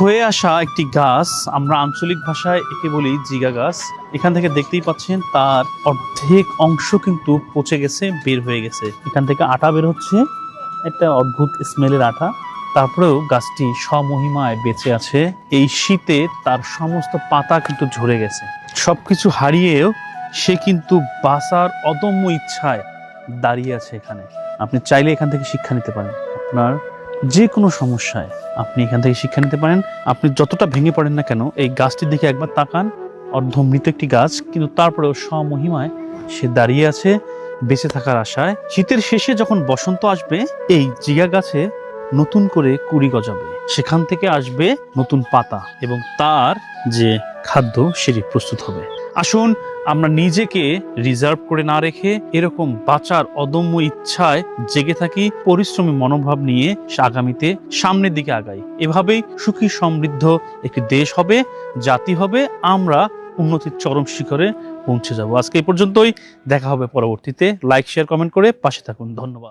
ক্ষয়ে আসা একটি গাছ, আমরা আঞ্চলিক ভাষায় একে বলি জিগা গাছ। এখান থেকে দেখতেই পাচ্ছেন তার অর্ধেক অংশ কিন্তু পচে গেছে, বের হয়ে গেছে। এখান থেকে আঠা বের হচ্ছে, একটা অদ্ভুত স্মেলের আঠা। তারপরেও গাছটি স্বমহিমায় বেঁচে আছে। এই শীতে তার সমস্ত পাতা কিন্তু ঝরে গেছে। সবকিছু হারিয়েও সে কিন্তু বাঁচার অদম্য ইচ্ছায় দাঁড়িয়ে আছে এখানে। আপনি চাইলে এখান থেকে শিক্ষা নিতে পারেন। আপনার যে কোনো সমস্যায় আপনি এখান থেকে শিক্ষা নিতে পারেন। আপনি যতটা ভেঙে পড়েন না কেন, এই গাছটির দিকে একবার তাকান। অর্ধমৃত একটি গাছ, কিন্তু তারপরেও স্বমহিমায় সে দাঁড়িয়ে আছে বেঁচে থাকার আশায়। শীতের শেষে যখন বসন্ত আসবে, এই জিগা গাছে নতুন করে কুড়ি গজাবে, সেখান থেকে আসবে নতুন পাতা এবং তার যে খাদ্য সেটি প্রস্তুত হবে। আসুন আমরা নিজেকে রিজার্ভ করে না রেখে এরকম বাঁচার অদম্য ইচ্ছায় জেগে থাকি, পরিশ্রমী মনোভাব নিয়ে আগামীতে সামনের দিকে আগাই। এভাবেই সুখী সমৃদ্ধ একটি দেশ হবে, জাতি হবে, আমরা উন্নতির চরম শিখরে পৌঁছে যাব। আজকে এই পর্যন্তই, দেখা হবে পরবর্তীতে। লাইক, শেয়ার, কমেন্ট করে পাশে থাকুন। ধন্যবাদ।